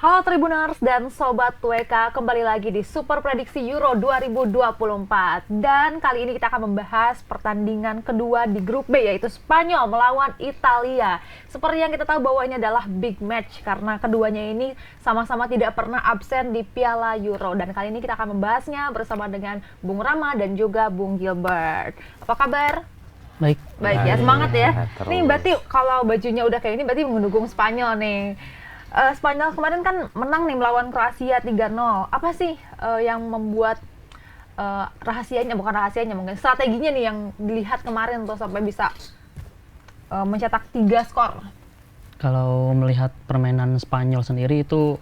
Halo Tribuners dan Sobat WK, kembali lagi di Super Prediksi Euro 2024. Dan kali ini kita akan membahas pertandingan kedua di grup B, yaitu Spanyol melawan Italia. Seperti yang kita tahu bahwa ini adalah big match, karena keduanya ini sama-sama tidak pernah absen di Piala Euro. Dan kali ini kita akan membahasnya bersama dengan Bung Rama dan juga Bung Gilbert. Apa kabar? Baik ya, semangat ya. Terus. Nih berarti kalau bajunya udah kayak ini berarti mendukung Spanyol nih. Spanyol kemarin kan menang nih melawan Kroasia 3-0. Apa sih yang membuat rahasianya, bukan rahasianya, mungkin strateginya nih yang dilihat kemarin tuh sampai bisa mencetak 3 skor? Kalau melihat permainan Spanyol sendiri itu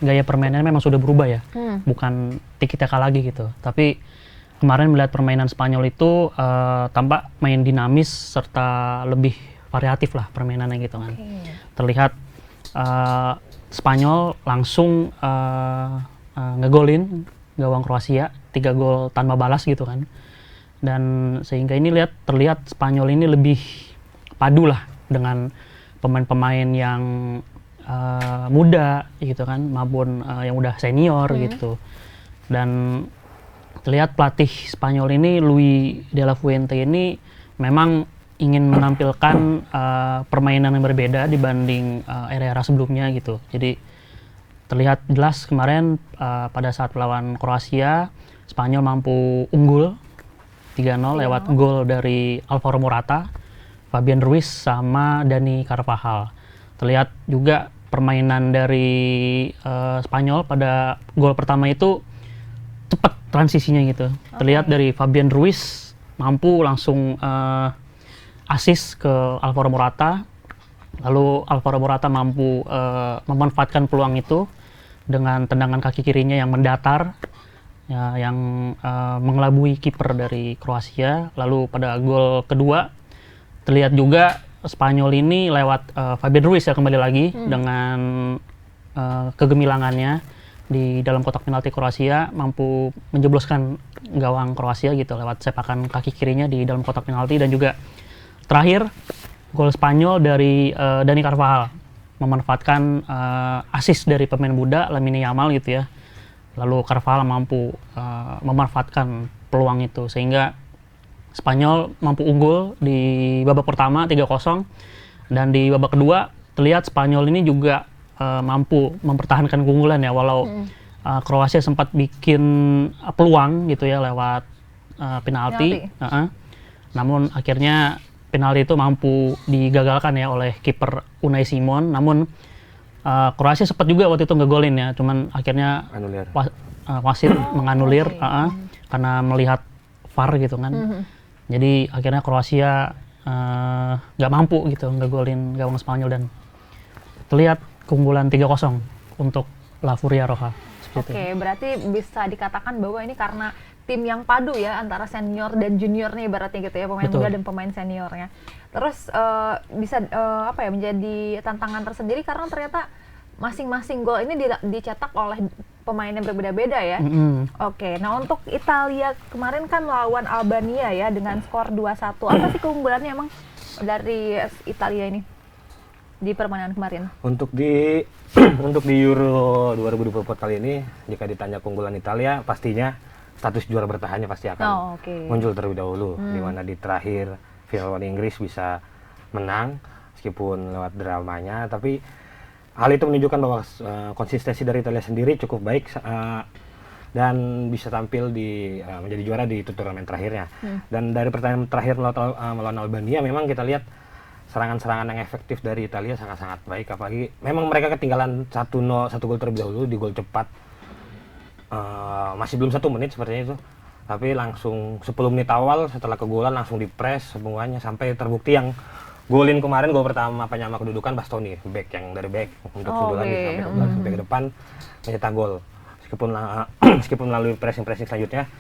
gaya permainannya memang sudah berubah ya, bukan tiki-taka lagi gitu. Tapi kemarin melihat permainan Spanyol itu tampak main dinamis serta lebih variatif lah permainannya gitu kan. Terlihat Spanyol langsung ngegolin gawang Kroasia 3 gol tanpa balas gitu kan. Dan sehingga ini terlihat Spanyol ini lebih padu lah dengan pemain-pemain yang muda gitu kan, maupun yang udah senior gitu. Dan terlihat pelatih Spanyol ini, Luis de la Fuente ini memang ingin menampilkan permainan yang berbeda dibanding era-era sebelumnya gitu. Jadi terlihat jelas kemarin pada saat melawan Kroasia, Spanyol mampu unggul 3-0 lewat gol dari Alvaro Morata, Fabian Ruiz sama Dani Carvajal. Terlihat juga permainan dari Spanyol pada gol pertama itu cepat transisinya gitu. Terlihat dari Fabian Ruiz mampu langsung assist ke Alvaro Morata, lalu Alvaro Morata mampu memanfaatkan peluang itu dengan tendangan kaki kirinya yang mendatar, ya, yang mengelabui kiper dari Kroasia. Lalu pada gol kedua terlihat juga Spanyol ini lewat Fabian Ruiz ya kembali lagi dengan kegemilangannya di dalam kotak penalti Kroasia, mampu menjebloskan gawang Kroasia gitu lewat sepakan kaki kirinya di dalam kotak penalti. Dan juga terakhir, gol Spanyol dari Dani Carvajal memanfaatkan assist dari pemain muda Lamine Yamal gitu ya. Lalu Carvajal mampu memanfaatkan peluang itu sehingga Spanyol mampu unggul di babak pertama 3-0. Dan di babak kedua terlihat Spanyol ini juga mampu mempertahankan keunggulan ya, walau Kroasia sempat bikin peluang gitu ya lewat penalti. Namun akhirnya penalti itu mampu digagalkan ya oleh kiper Unai Simon. Namun Kroasia sempat juga waktu itu ngegolin ya, cuman akhirnya wasit menganulir karena melihat VAR gitu kan. Jadi akhirnya Kroasia nggak mampu gitu ngegolin gawang Spanyol dan terlihat keunggulan 3-0 untuk La Furia Roja. Oke, berarti bisa dikatakan bahwa ini karena tim yang padu ya antara senior dan junior nih berarti gitu ya, pemain muda dan pemain seniornya. Terus bisa menjadi tantangan tersendiri karena ternyata masing-masing gol ini dicetak oleh pemain yang berbeda-beda ya. Oke, nah untuk Italia kemarin kan melawan Albania ya dengan skor 2-1. Apa sih keunggulannya emang dari Italia ini di permainan kemarin? Untuk di Euro 2024 kali ini, jika ditanya keunggulan Italia, pastinya status juara bertahannya pasti akan muncul terlebih dahulu. Di mana di terakhir final lawan Inggris bisa menang meskipun lewat dramanya, tapi hal itu menunjukkan bahwa konsistensi dari Italia sendiri cukup baik dan bisa tampil menjadi juara di turnamen terakhirnya. Dan dari pertandingan terakhir melawan Albania memang kita lihat serangan-serangan yang efektif dari Italia sangat-sangat baik, apalagi memang mereka ketinggalan 1 gol terlebih dahulu di gol cepat. Masih belum 1 menit sepertinya itu, tapi langsung 10 menit awal setelah kegolan langsung dipres semuanya sampai terbukti yang golin kemarin, gol pertama penyama kedudukan Bastoni, back yang dari back untuk sundulan sampai ke depan mencetak gol meskipun melalui pressing selanjutnya,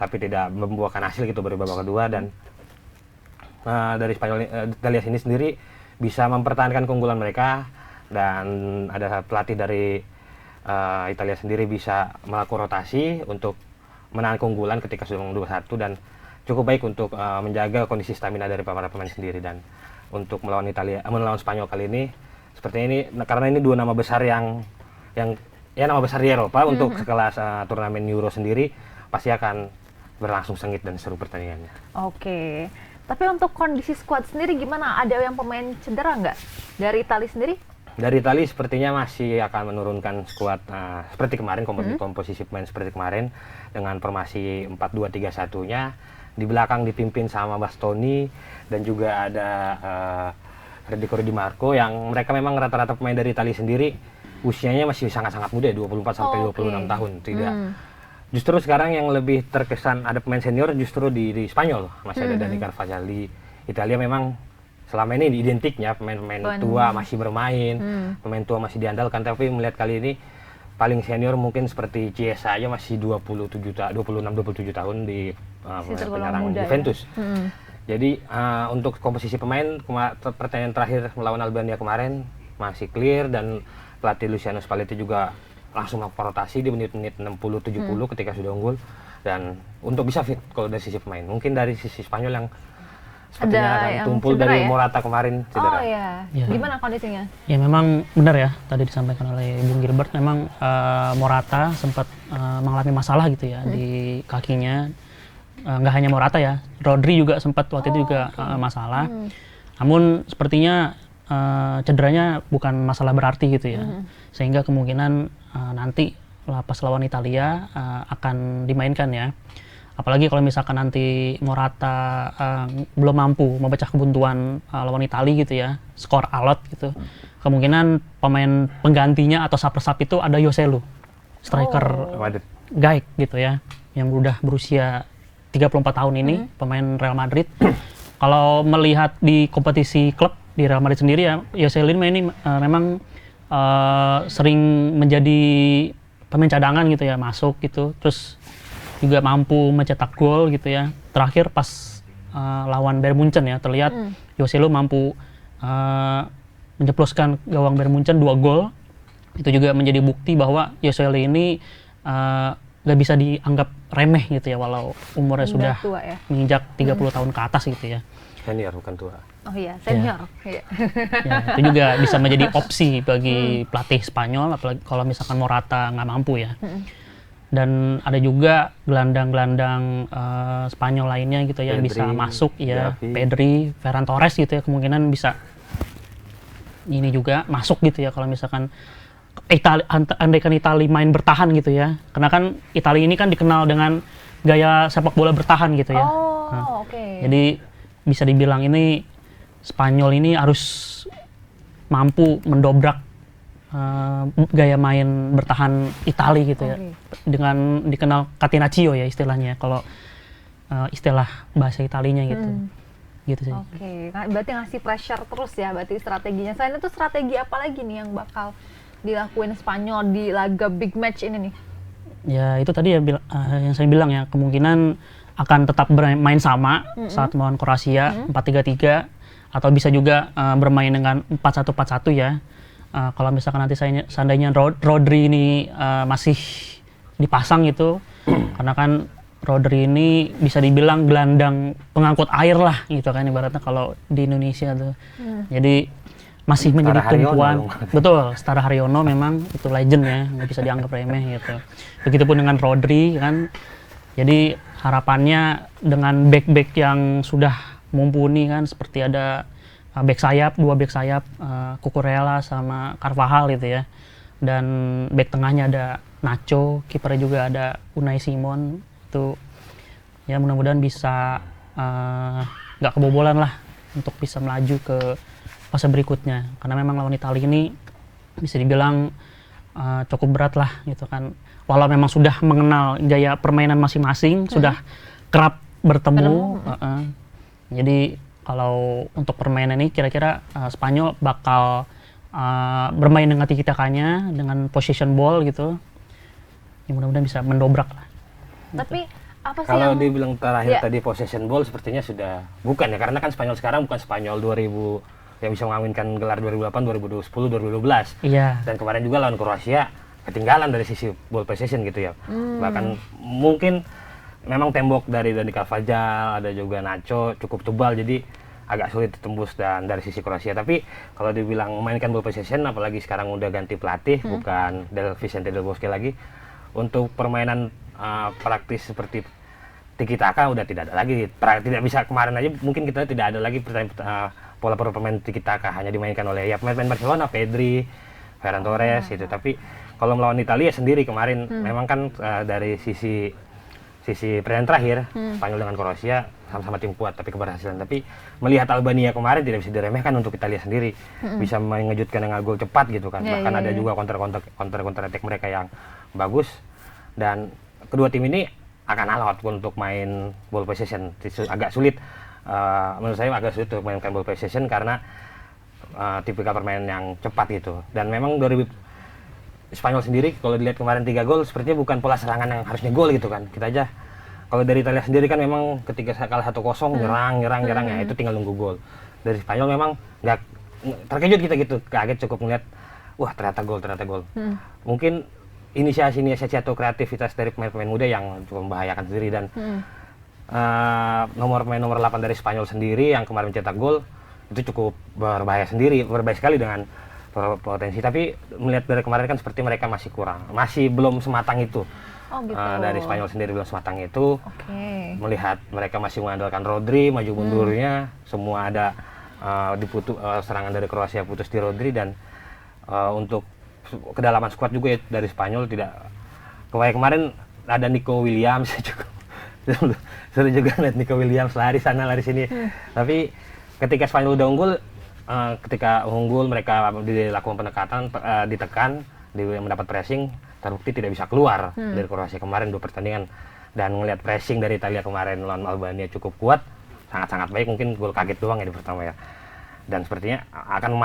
tapi tidak membuahkan hasil gitu baru babak kedua. Dan dari Spanyol, Italia ini sendiri bisa mempertahankan keunggulan mereka, dan ada pelatih dari Italia sendiri bisa melakukan rotasi untuk menahan keunggulan ketika sudah menang 2-1, dan cukup baik untuk menjaga kondisi stamina dari para pemain sendiri. Dan untuk melawan Spanyol kali ini seperti ini karena ini dua nama besar yang ya nama besar di Eropa untuk sekelas turnamen Euro sendiri pasti akan berlangsung sengit dan seru pertandingannya. Oke. Tapi untuk kondisi skuad sendiri gimana? Ada yang pemain cedera nggak dari Italia sendiri? Dari Italia sepertinya masih akan menurunkan skuad seperti kemarin, komposisi pemain seperti kemarin dengan formasi 4-2-3-1-nya. Di belakang dipimpin sama Bastoni dan juga ada Federico Di Marco yang mereka memang rata-rata pemain dari Italia sendiri usianya masih sangat-sangat muda, 24 sampai 26 tahun. Tidak. Justru sekarang yang lebih terkesan ada pemain senior justru di Spanyol. Masih ada Dani Carvajal. Di Italia memang selama ini identiknya pemain-pemain tua masih bermain, pemain tua masih diandalkan, tapi melihat kali ini paling senior mungkin seperti Chiesa aja masih 26-27 tahun di penyerang Juventus. Ya? Jadi untuk komposisi pemain pertandingan terakhir melawan Albania kemarin masih clear dan pelatih Luciano Spalletti juga langsung melakukan rotasi di menit-menit 60-70 ketika sudah unggul dan untuk bisa fit kalau dari sisi pemain. Mungkin dari sisi Spanyol yang sepertinya akan tumpul dari Morata kemarin cedera. Oh ya. Gimana kondisinya? Ya memang benar ya tadi disampaikan oleh Bung Gilbert, memang Morata sempat mengalami masalah gitu ya di kakinya. Nggak hanya Morata ya, Rodri juga sempat waktu itu juga masalah. Namun sepertinya cederanya bukan masalah berarti gitu ya, sehingga kemungkinan nanti pas lawan Italia akan dimainkan ya. Apalagi kalau misalkan nanti Morata belum mampu memecah kebuntuan lawan Italia gitu ya, skor alot gitu, kemungkinan pemain penggantinya atau sub itu ada Joselu, striker Gaik gitu ya, yang udah berusia 34 tahun ini, pemain Real Madrid. Kalau melihat di kompetisi klub di Real Madrid sendiri ya, Joselu ini memang sering menjadi pemain cadangan gitu ya, masuk gitu, terus juga mampu mencetak gol gitu ya. Terakhir pas lawan Bayern Munchen ya, terlihat Joselu mampu menjeploskan gawang Bayern Munchen 2 gol. Itu juga menjadi bukti bahwa Joselu ini gak bisa dianggap remeh gitu ya, walau umurnya sudah tua, ya? Menginjak 30 tahun ke atas gitu ya. Senior bukan tua. Oh iya, senior. Ya. Ya, itu juga bisa menjadi opsi bagi pelatih Spanyol, apalagi kalau misalkan Morata nggak mampu ya. Dan ada juga gelandang-gelandang Spanyol lainnya gitu ya, Pedri, bisa masuk ya, Pedri, Ferran Torres gitu ya, kemungkinan bisa ini juga masuk gitu ya kalau misalkan andaikan Italia main bertahan gitu ya, karena kan Italia ini kan dikenal dengan gaya sepak bola bertahan gitu ya. Jadi bisa dibilang ini Spanyol ini harus mampu mendobrak gaya main bertahan Italia gitu ya, dengan dikenal catenaccio ya istilahnya kalau istilah bahasa Italinya gitu. Gitu sih. Berarti ngasih pressure terus ya berarti strateginya. Selain itu strategi apa lagi nih yang bakal dilakuin Spanyol di laga big match ini nih? Ya itu tadi ya yang saya bilang ya, kemungkinan akan tetap bermain sama saat melawan Kroasia 4-3-3 atau bisa juga bermain dengan 4-1-4-1 ya. Kalau misalkan nanti seandainya Rodri ini masih dipasang gitu, karena kan Rodri ini bisa dibilang gelandang pengangkut air lah gitu kan ibaratnya kalau di Indonesia tuh. Jadi masih menjadi tumpuan, betul, Setara Haryono memang itu legend ya, nggak bisa dianggap remeh gitu. Begitupun dengan Rodri kan, jadi harapannya dengan back-back yang sudah mumpuni kan, seperti ada back sayap, 2 back sayap, Cucurella sama Carvajal gitu ya, dan back tengahnya ada Nacho, kipernya juga ada Unai Simon, itu ya mudah-mudahan bisa nggak kebobolan lah untuk bisa melaju ke fase berikutnya, karena memang lawan Italia ini bisa dibilang cukup berat lah gitu kan, walau memang sudah mengenal gaya permainan masing-masing, sudah kerap bertemu. Jadi kalau untuk permainan ini kira-kira Spanyol bakal bermain dengan tiki-takanya, dengan possession ball gitu, ya mudah-mudahan bisa mendobrak lah gitu. Tapi apa sih kalau dibilang terakhir tadi possession ball sepertinya sudah bukan ya, karena kan Spanyol sekarang bukan Spanyol 2000 yang bisa mengawinkan gelar 2008, 2010, 2012. Iya. Dan kemarin juga lawan Kroasia ketinggalan dari sisi ball possession gitu ya. Bahkan mungkin memang tembok dari Carvajal, ada juga Nacho cukup tebal, jadi agak sulit ditembus dan dari sisi Kroasia. Tapi kalau dibilang memainkan ball possession, apalagi sekarang udah ganti pelatih, bukan Vicente Del Bosque lagi, untuk permainan praktis seperti tiki taka udah tidak ada lagi. Tidak bisa, kemarin aja mungkin kita tidak ada lagi pola permainan tiki taka, hanya dimainkan oleh ya pemain Barcelona, Pedri, Ferran Torres itu. Tapi kalau melawan Italia sendiri kemarin memang kan dari sisi pertandingan terakhir Spanyol dengan Kroasia sama-sama tim kuat tapi keberhasilan. Tapi melihat Albania kemarin tidak bisa diremehkan untuk Italia sendiri, bisa mengejutkan dengan gol cepat gitu kan. Bahkan ada juga counter attack mereka yang bagus, dan kedua tim ini akan alot untuk main ball possession. Agak sulit, menurut saya agak sulit untuk mainkan ball possession karena tipikal permainan yang cepat gitu. Dan memang dari Spanyol sendiri kalau dilihat kemarin 3 gol sepertinya bukan pola serangan yang harusnya gol gitu kan. Kita aja kalau dari Italia sendiri kan memang ketika kalah 1-0 nyerang ya, itu tinggal nunggu gol. Dari Spanyol memang nggak terkejut kita gitu, kaget cukup melihat wah ternyata gol. Mungkin inisiasi atau kreativitas dari pemain-pemain muda yang cukup membahayakan sendiri, dan nomor 8 dari Spanyol sendiri yang kemarin mencetak gol itu cukup berbahaya sekali dengan potensi. Tapi melihat dari kemarin kan seperti mereka masih belum sematang itu. Gitu. Dari Spanyol sendiri belum sematang itu. Melihat mereka masih mengandalkan Rodri, maju mundurnya semua ada serangan dari Kroasia putus di Rodri, dan untuk kedalaman skuad juga ya, dari Spanyol tidak kayak kemarin ada Nico Williams juga. Seru juga lihat Nico Williams lari sana lari sini. Tapi ketika Spanyol udah unggul, mereka dilakukan pendekatan, ditekan, mendapat pressing, terbukti tidak bisa keluar dari Kroasia kemarin 2 pertandingan. Dan melihat pressing dari Italia kemarin lawan Albania cukup kuat, sangat-sangat baik. Mungkin gol kaget doang ya di pertama ya. Dan sepertinya akan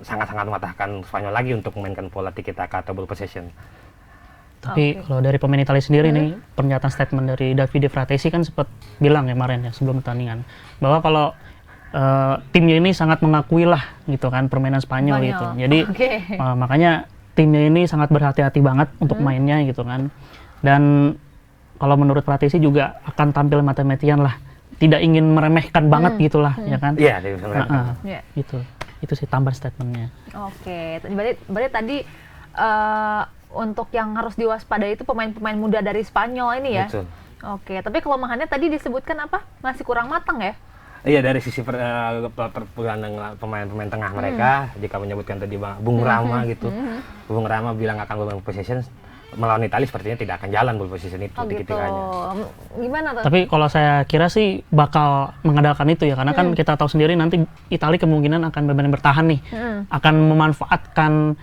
sangat-sangat mematahkan Spanyol lagi untuk memainkan pola tiki taka atau ball possession. Tapi kalau dari pemain Italia sendiri nih, pernyataan statement dari Davide Fratesi kan sempat bilang ya kemarin ya sebelum pertandingan, bahwa kalau timnya ini sangat mengakui lah gitu kan permainan Spanyol gitu. Jadi makanya timnya ini sangat berhati-hati banget untuk mainnya gitu kan. Dan kalau menurut Fratesi juga akan tampil mati-matian lah, tidak ingin meremehkan banget gitulah ya kan. Iya, gitu. Itu sih tambahan statementnya. Berarti tadi untuk yang harus diwaspadai itu pemain-pemain muda dari Spanyol ini ya. Betul. Tapi kelemahannya tadi disebutkan apa? Masih kurang matang ya? Iya, dari sisi pemain-pemain tengah mereka, jika menyebutkan tadi Bung Rama gitu, Bung Rama bilang akan ball possession, melawan Italia sepertinya tidak akan jalan ball possession itu tiga-tiganya. Gimana tuh? Tapi kalau saya kira sih bakal mengandalkan itu ya, karena kan kita tahu sendiri nanti Italia kemungkinan akan benar-benar bertahan nih, akan memanfaatkan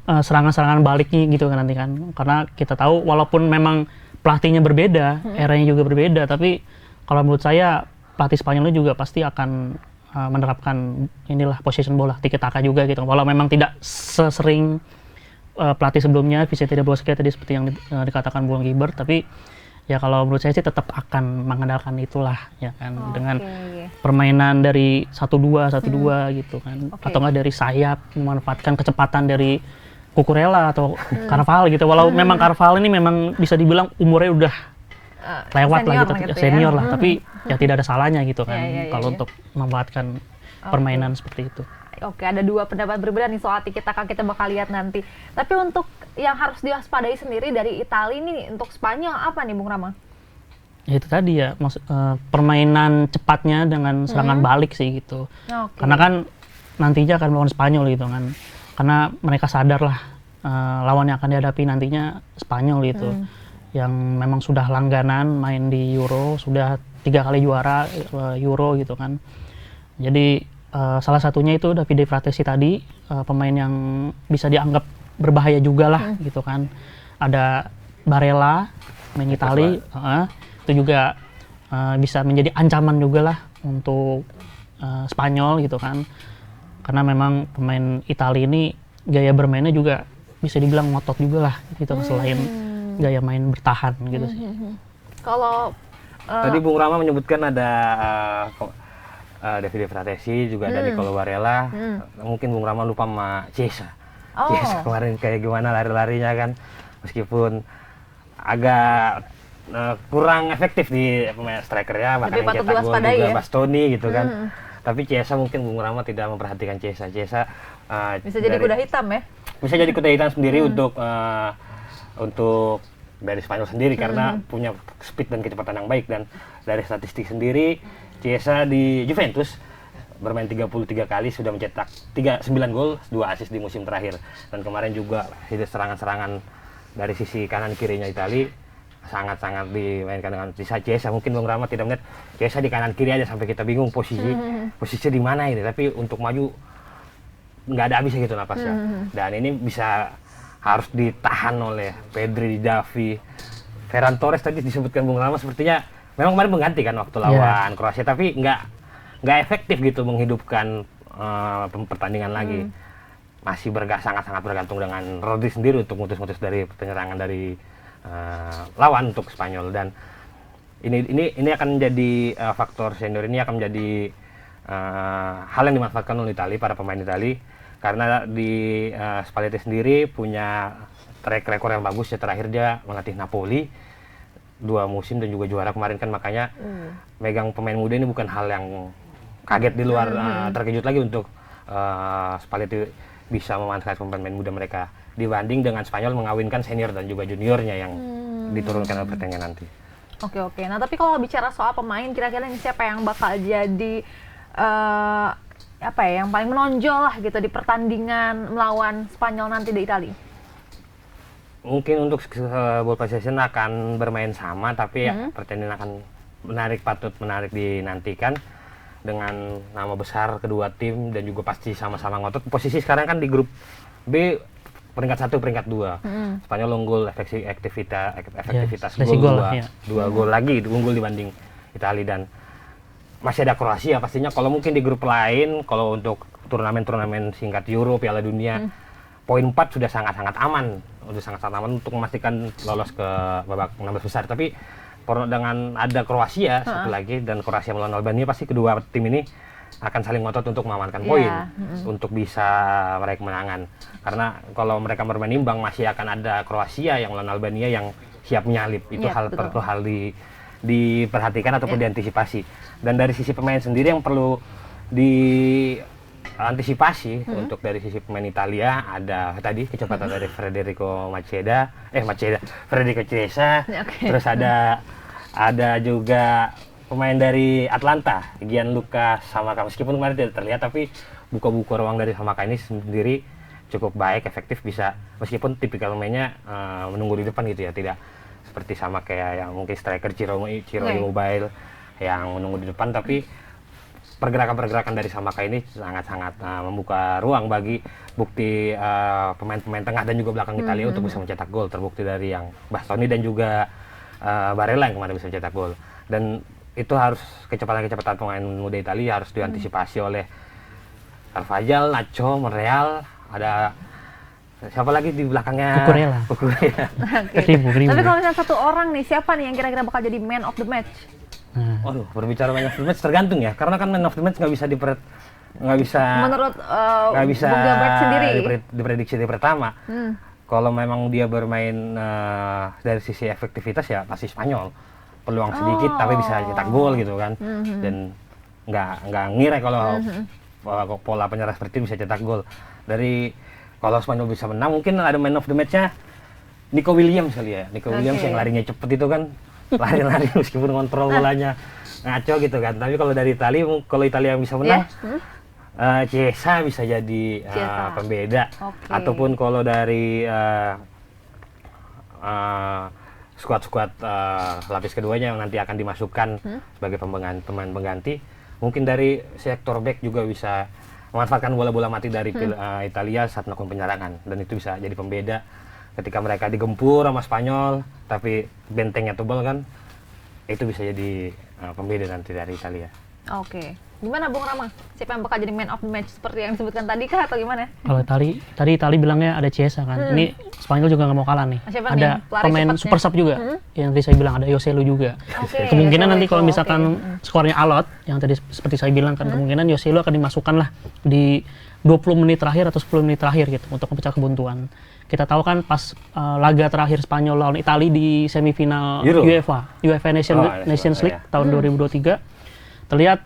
serangan-serangan baliknya gitu kan nanti kan, karena kita tahu walaupun memang pelatihnya berbeda, eranya juga berbeda, tapi kalau menurut saya pelatih Spanyol juga pasti akan menerapkan inilah possession bola, tiki taka juga gitu. Walau memang tidak sesering pelatih sebelumnya, Vicente Del Bosque tadi seperti yang dikatakan Bung Gilbert, tapi ya kalau menurut saya sih tetap akan mengandalkan itulah ya kan, dengan permainan dari 1-2 gitu kan, atau enggak dari sayap, memanfaatkan kecepatan dari Cucurella atau Carvajal gitu. Walau memang Carvajal ini memang bisa dibilang umurnya udah lewat lah gitu, senior lah, tapi ya tidak ada salahnya gitu kan kalau untuk memanfaatkan permainan seperti itu. Ada 2 pendapat berbeda nih soal tiki taka, kita bakal lihat nanti. Tapi untuk yang harus diwaspadai sendiri dari Italia nih untuk Spanyol apa nih Bung Rama? Ya itu tadi ya, permainan cepatnya dengan serangan balik sih gitu. Karena kan nantinya akan melawan Spanyol gitu kan. Karena mereka sadar lah lawan yang akan dihadapi nantinya Spanyol gitu. Yang memang sudah langganan main di Euro, sudah 3 kali juara Euro gitu kan. Jadi salah satunya itu Davide Fratesi tadi, pemain yang bisa dianggap berbahaya juga lah gitu kan. Ada Barella, main Itali, itu juga bisa menjadi ancaman juga lah untuk Spanyol gitu kan. Karena memang pemain Itali ini gaya bermainnya juga bisa dibilang ngotot juga lah gitu, selain gaya main bertahan gitu sih. Kalau tadi Bung Rama menyebutkan ada Davide Fratesi, juga ada Nicolo Barella. Mungkin Bung Rama lupa sama Chiesa. Chiesa kemarin kayak gimana lari-larinya kan, meskipun agak kurang efektif di pemain strikernya, bahkan yang cetak gol juga Bastoni gitu kan. Tapi Chiesa mungkin Bung Rama tidak memperhatikan Chiesa. Chiesa bisa jadi kuda hitam ya? Bisa jadi kuda hitam sendiri untuk dari Spanyol sendiri karena punya speed dan kecepatan yang baik. Dan dari statistik sendiri Chiesa di Juventus bermain 33 kali sudah mencetak 9 gol, 2 assist di musim terakhir. Dan kemarin juga serangan-serangan dari sisi kanan kirinya Italia sangat-sangat dimainkan dengan Chiesa. Mungkin Bung Rama tidak melihat Chiesa di kanan kiri aja sampai kita bingung posisi di mana ini. Tapi untuk maju nggak ada habisnya gitu napasnya. Dan ini bisa harus ditahan oleh Pedri, Davi, Ferran Torres tadi disebutkan Bung Rama sepertinya memang kemarin mengganti kan waktu lawan Kroasia, tapi nggak efektif gitu menghidupkan pertandingan lagi. Masih sangat-sangat bergantung dengan Rodri sendiri untuk mutus-mutus dari penyerangan dari lawan untuk Spanyol. Dan ini akan menjadi faktor senior ini akan menjadi hal yang dimanfaatkan oleh Italia, para pemain Italia, karena di Spalletti sendiri punya track record yang bagus ya. Terakhir dia melatih Napoli 2 musim dan juga juara kemarin kan, makanya megang pemain muda ini bukan hal yang kaget di luar terkejut lagi untuk Spalletti bisa memanfaatkan pemain muda mereka dibanding dengan Spanyol mengawinkan senior dan juga juniornya yang diturunkan oleh pertandingan nanti. Oke. Nah tapi kalau bicara soal pemain, kira-kira ini siapa yang bakal jadi yang paling menonjol lah gitu di pertandingan melawan Spanyol nanti di Italia? Mungkin untuk ball possession akan bermain sama, tapi pertandingan akan patut menarik dinantikan dengan nama besar kedua tim dan juga pasti sama-sama ngotot. Posisi sekarang kan di grup B peringkat 1, peringkat 2. Spanyol unggul efektivitas gol 2 gol lagi unggul dibanding Italia. Dan masih ada Kroasia pastinya. Kalau mungkin di grup lain, kalau untuk turnamen singkat Euro, Piala Dunia, poin 4 sudah sangat-sangat aman. Untuk memastikan lolos ke babak 16 besar. Tapi dengan ada Kroasia satu lagi dan Kroasia melawan Albania, pasti kedua tim ini akan saling ngotot untuk mengamankan poin untuk bisa meraih kemenangan. Karena kalau mereka bermain imbang, masih akan ada Kroasia yang melawan Albania yang siap menyalip. Itu perlu hal diperhatikan ataupun diantisipasi. Dan dari sisi pemain sendiri yang perlu diantisipasi untuk dari sisi pemain Italia, ada tadi kecepatan dari Federico Chiesa, terus ada juga pemain dari Atlanta, Gianluca Scamacca. Meskipun kemarin tidak terlihat, tapi buka-buka ruang dari Scamacca ini sendiri cukup baik, efektif, bisa meskipun tipikal pemainnya menunggu di depan gitu ya, tidak seperti sama kayak yang mungkin striker Ciro Immobile yang menunggu di depan, tapi pergerakan-pergerakan dari Scamacca ini sangat-sangat membuka ruang bagi bukti pemain-pemain tengah dan juga belakang Italia untuk bisa mencetak gol. Terbukti dari yang Bastoni dan juga Barella yang kemarin bisa mencetak gol. Dan itu harus kecepatan pemain muda Italia harus diantisipasi oleh Carvajal, Nacho, Monreal, ada siapa lagi di belakangnya? Cucurella. Tapi kalau misalnya satu orang nih, siapa nih yang kira-kira bakal jadi man of the match? Waduh, berbicara man of the match tergantung ya, karena kan man of the match nggak bisa menurut Bung Gilbert sendiri diprediksi dari pertama. Kalau memang dia bermain dari sisi efektivitas ya pasti Spanyol, peluang sedikit tapi bisa cetak gol gitu kan. Dan nggak ngira kalau pola penyerang seperti itu bisa cetak gol. Dari kalau Spanyol bisa menang, mungkin ada man of the match-nya Nico Williams kali ya. Nico Williams yang larinya cepet itu kan, lari-lari meskipun kontrol bolanya ngaco gitu kan. Tapi kalau dari Italia, kalau Italia yang bisa menang, Chiesa bisa jadi pembeda. Ataupun kalau dari skuad-skuad lapis keduanya yang nanti akan dimasukkan sebagai pemain pengganti, mungkin dari sektor back juga bisa memanfaatkan bola-bola mati dari Italia saat melakukan penyerangan, dan itu bisa jadi pembeda ketika mereka digempur sama Spanyol tapi bentengnya tebal kan, itu bisa jadi pembeda nanti dari Italia. Gimana Bung Rama? Siapa yang bakal jadi man of the match seperti yang disebutkan tadi kah atau gimana? Kalau tadi Italia bilangnya ada Chiesa kan. Ini Spanyol juga nggak mau kalah nih. Ada pemain super sub juga. Yang tadi saya bilang ada Joselu juga. Kemungkinan nanti kalau misalkan skornya alot, yang tadi seperti saya bilang kan, kemungkinan Joselu akan dimasukkan lah di 20 menit terakhir atau 10 menit terakhir gitu untuk memecah kebuntuan. Kita tahu kan pas laga terakhir Spanyol lawan Italia di semifinal UEFA Nations League tahun 2023, terlihat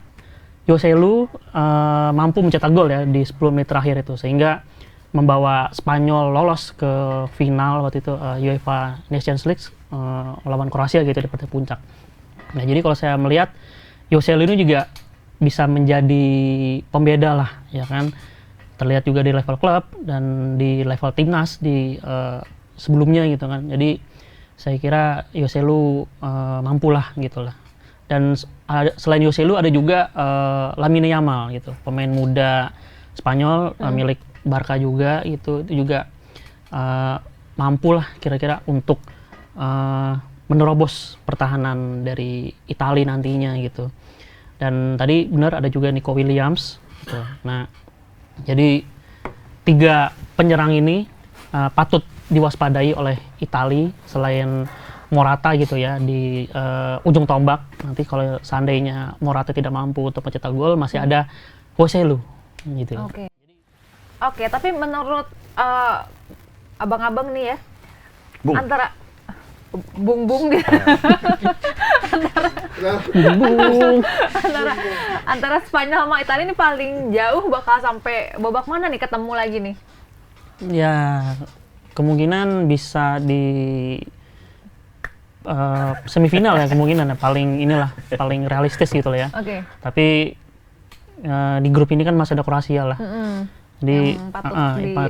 Joselu mampu mencetak gol ya di 10 menit terakhir itu, sehingga membawa Spanyol lolos ke final waktu itu UEFA Nations League lawan Kroasia gitu di partai puncak. Nah jadi kalau saya melihat Joselu ini juga bisa menjadi pembeda lah ya kan, terlihat juga di level klub dan di level timnas di sebelumnya gitu kan. Jadi saya kira Joselu mampu lah gitu lah. Dan selain Joselu ada juga Lamine Yamal gitu, pemain muda Spanyol milik Barca juga gitu, itu juga mampu lah kira-kira untuk menerobos pertahanan dari Italia nantinya gitu. Dan tadi benar ada juga Nico Williams gitu. Nah jadi 3 penyerang ini patut diwaspadai oleh Italia selain Morata gitu ya di ujung tombak. Nanti kalau seandainya Morata tidak mampu untuk mencetak gol, masih ada Joselu gitu. Oke, tapi menurut abang-abang nih ya, Bung. antara bung dia, antara Spanyol sama Italia ini paling jauh bakal sampai babak mana nih ketemu lagi nih? Ya kemungkinan bisa di semifinal ya, kemungkinan ya, paling realistis gitu lah ya. Tapi di grup ini kan masih ada Kroasia lah.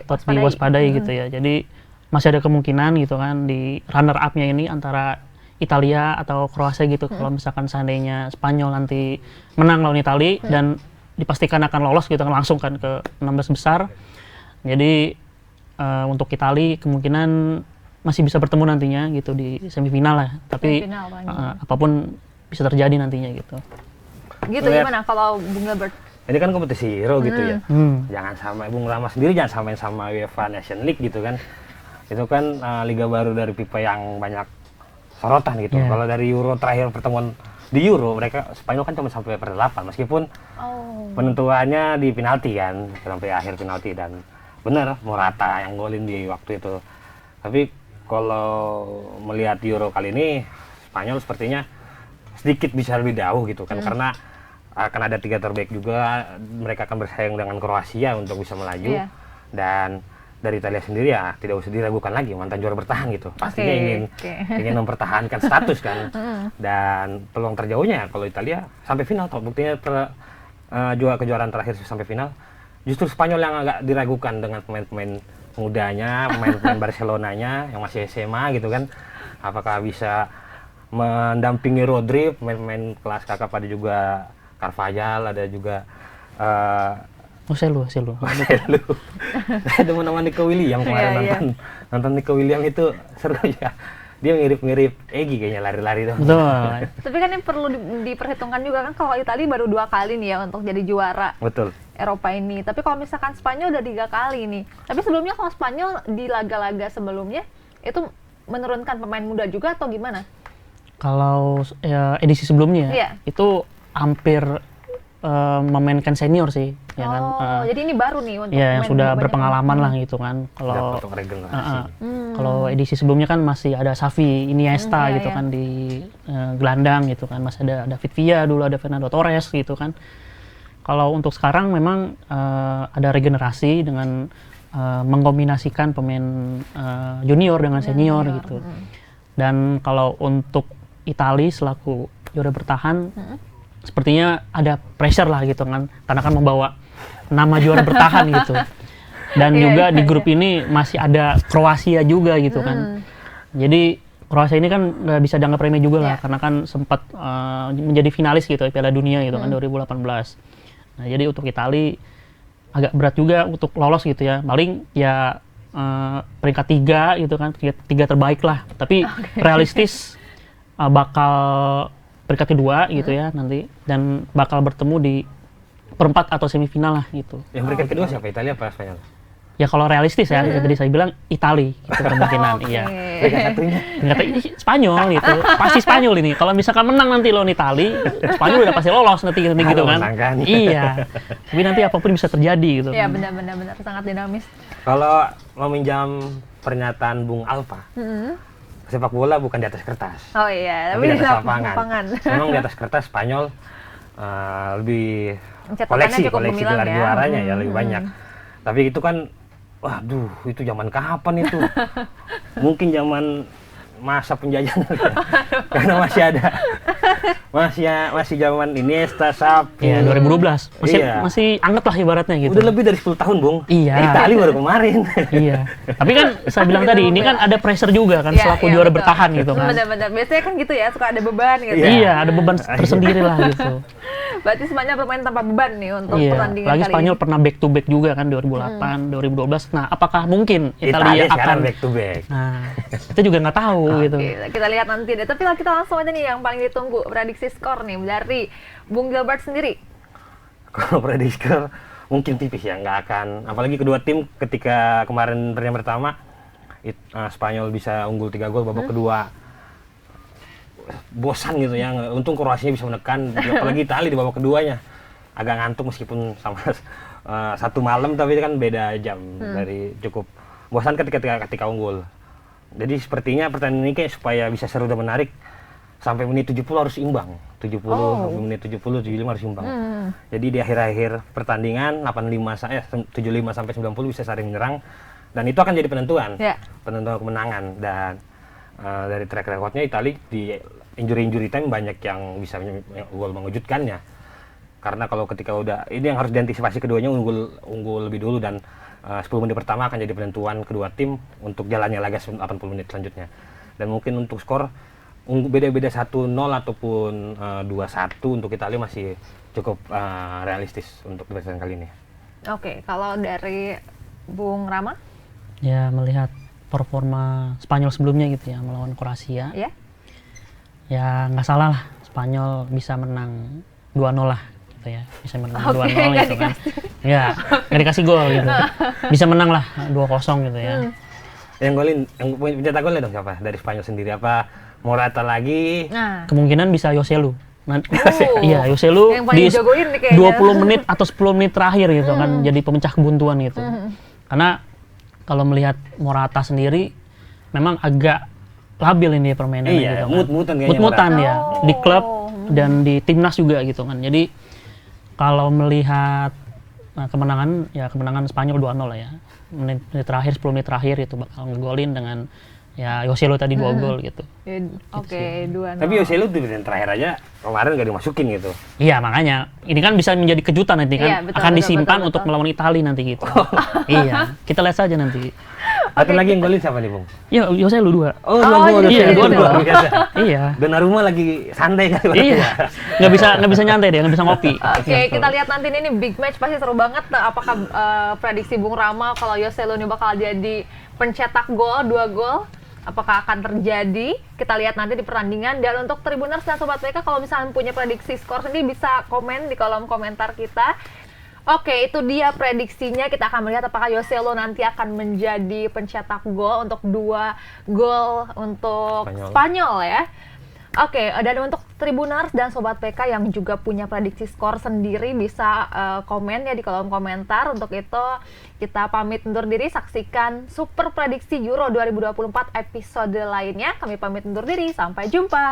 Patut diwaspadai gitu ya. Jadi masih ada kemungkinan gitu kan di runner up-nya ini antara Italia atau Kroasia gitu. Kalau misalkan seandainya Spanyol nanti menang lawan Italia dan dipastikan akan lolos gitu kan langsung kan ke 16 besar. Jadi untuk Italia kemungkinan masih bisa bertemu nantinya gitu di semifinal lah. Tapi apapun bisa terjadi nantinya gitu. Gitu gimana kalau Bung Gilbert? Ini kan kompetisi Euro gitu ya. Jangan sama Bung Rama sendiri jangan samain sama UEFA Nation League gitu kan. Itu kan liga baru dari FIFA yang banyak sorotan gitu. Kalau dari Euro terakhir pertemuan di Euro mereka Spanyol kan cuma sampai /8 meskipun penentuannya di penalti kan, sampai akhir penalti dan benar Morata yang golin di waktu itu. Tapi kalau melihat Euro kali ini Spanyol sepertinya sedikit bisa lebih jauh gitu kan, karena akan ada 3 terbaik juga, mereka akan bersaing dengan Kroasia untuk bisa melaju. Dan dari Italia sendiri ya tidak usah diragukan lagi, mantan juara bertahan gitu, pastinya ingin mempertahankan status kan. Dan peluang terjauhnya kalau Italia sampai final, buktinya juga kejuaraan terakhir sampai final justru Spanyol yang agak diragukan dengan pemain-pemain mudanya, pemain-pemain Barcelonanya yang masih SMA gitu kan, apakah bisa mendampingi Rodri, pemain-pemain kelas kakak, pada juga Carvajal, ada juga Joselu. Ada nama Nico Williams kemarin nonton Nico Williams itu seru ya. Dia mirip-mirip Egy kayaknya lari-lari tuh. Betul. Tapi kan yang perlu diperhitungkan juga kan kalau Italia baru 2 kali nih ya untuk jadi juara. Betul. Eropa ini. Tapi kalau misalkan Spanyol udah 3 kali nih. Tapi sebelumnya kalau Spanyol di laga-laga sebelumnya itu menurunkan pemain muda juga atau gimana? Kalau edisi sebelumnya itu hampir memainkan senior sih, ya kan. Jadi ini baru nih untuk yang sudah berpengalaman lah gitu kan. Kalau edisi sebelumnya kan masih ada Xavi, Iniesta gitu kan di gelandang gitu kan, masih ada David Villa dulu, ada Fernando Torres gitu kan. Kalau untuk sekarang memang ada regenerasi dengan mengkombinasikan pemain junior dengan senior gitu. Dan kalau untuk Italia selaku juara bertahan sepertinya ada pressure lah gitu kan, karena kan membawa nama juara bertahan gitu. Dan juga di grup ini masih ada Kroasia juga gitu kan. Jadi Kroasia ini kan bisa dianggap remeh juga lah, karena kan sempat menjadi finalis gitu Piala Dunia gitu kan 2018. Nah jadi untuk Italia agak berat juga untuk lolos gitu ya, paling ya peringkat 3 gitu kan, 3 terbaik lah. Tapi realistis bakal peringkat kedua gitu ya nanti, dan bakal bertemu di perempat atau semifinal lah gitu. Yang peringkat kedua siapa, Italia apa Spanyol? Ya kalau realistis ya, tadi saya bilang Italia gitu kemungkinan. Iya. Peringkat satunya Spanyol gitu, pasti Spanyol ini. Kalau misalkan menang nanti lawan Italia, Spanyol udah pasti lolos nanti gitu kan. Iya. Tapi nanti apapun bisa terjadi gitu. Iya benar sangat dinamis. Kalau meminjam pernyataan Bung Alfa, sepak bola bukan di atas kertas. Oh iya, tapi di atas lapangan. Memang di atas kertas Spanyol lebih Catatannya cukup koleksi gemilang gelar ya. juaranya ya lebih banyak. Tapi itu kan, waduh, itu zaman kapan itu? Mungkin zaman masa penjajahan karena masih zaman Iniesta, Xavi. Iya, 2012. Iya. Masih anget lah ibaratnya gitu. Udah lebih dari 10 tahun, Bung. Iya. Itali baru kemarin. Iya. Tapi kan saya bilang tadi ini kan ada pressure juga kan Iya, selaku iya, juara betul. bertahan gitu kan. Benar-benar. Biasanya kan gitu ya, suka ada beban gitu. Iya, ada beban tersendiri lah gitu. Berarti Spanyol bermain tanpa beban nih untuk Iya, pertandingan lagi kali Spanyol ini. pernah back to back juga kan 2008, 2012. Nah, apakah mungkin Italia Italia sekarang akan back to back. Nah, kita juga nggak tahu gitu. Oke, kita lihat nanti deh. Tapi kita langsung aja nih yang paling ditunggu, prediksi skor nih dari Bung Gilbert sendiri. Kalau prediksi skor mungkin tipis ya, nggak akan. Apalagi kedua tim ketika kemarin pertandingan pertama Spanyol bisa unggul 3 gol babak kedua. Bosan gitu ya, untung Kroasia bisa menekan, apalagi Italia di babak keduanya agak ngantuk meskipun sama satu malam, tapi kan beda jam dari cukup bosan ketika unggul. Jadi sepertinya pertandingan ini kayak supaya bisa seru dan menarik sampai menit 70 harus imbang, 70 sampai menit 70 75 harus imbang. Jadi di akhir-akhir pertandingan 75 sampai 90 bisa saling menyerang dan itu akan jadi penentuan kemenangan. Dan dari track recordnya Italia di injury time banyak yang bisa gol mengejutkannya, karena kalau ketika udah ini yang harus diantisipasi keduanya unggul lebih dulu, dan 10 menit pertama akan jadi penentuan kedua tim untuk jalannya laga 80 menit selanjutnya. Dan mungkin untuk skor beda-beda 1-0 ataupun 2-1 untuk Italia masih cukup realistis untuk pertandingan kali ini. Oke, kalau dari Bung Rama? Ya, melihat performa Spanyol sebelumnya gitu ya melawan Kroasia. Ya. Ya nggak salah lah, Spanyol bisa menang 2-0 lah gitu ya. Bisa menang 2-0 gitu kan. Ya, nggak dikasih gol gitu. Bisa menang lah 2-0 gitu ya. Yang pencetak golnya dong siapa? Dari Spanyol sendiri apa Morata lagi? Kemungkinan bisa Joselu. Iya, Joselu di 20 menit atau 10 menit terakhir gitu kan jadi pemecah kebuntuan gitu. Karena kalau melihat Morata sendiri memang agak labil ini permainannya gitu kan. Mut-mutan ya di klub dan di timnas juga gitu kan. Jadi kalau melihat kemenangan Spanyol 2-0 lah ya. Menit terakhir 10 menit terakhir itu bakal ngegolin dengan ya Joselu tadi 2 gol gitu. Oke, 2-0. Tapi Joselu di menit terakhir aja kemarin gak dimasukin gitu. Iya, makanya ini kan bisa menjadi kejutan nanti kan. Akan disimpan untuk melawan Italia nanti gitu. Iya, kita lihat saja nanti. Atau lagi yang golin siapa nih, Bung? Ya, Joselu 2. Iya, 2. Iya. Donnarumma lagi santai kan. Iya. Nggak bisa nyantai dia, nggak bisa ngopi. Oke, kita lihat nanti ini big match pasti seru banget. Apakah prediksi Bung Rama kalau Joselu ini bakal jadi pencetak gol 2 gol? Apakah akan terjadi? Kita lihat nanti di pertandingan. Dan untuk Tribuners dan Sobat PK, kalau misalnya punya prediksi skor sendiri bisa komen di kolom komentar kita. Oke, itu dia prediksinya. Kita akan melihat apakah Joselu nanti akan menjadi pencetak gol untuk 2 gol untuk Spanyol ya. Oke, dan untuk Tribuners dan Sobat PK yang juga punya prediksi skor sendiri bisa komen ya di kolom komentar. Untuk itu kita pamit undur diri, saksikan Super Prediksi Euro 2024 episode lainnya. Kami pamit undur diri, sampai jumpa.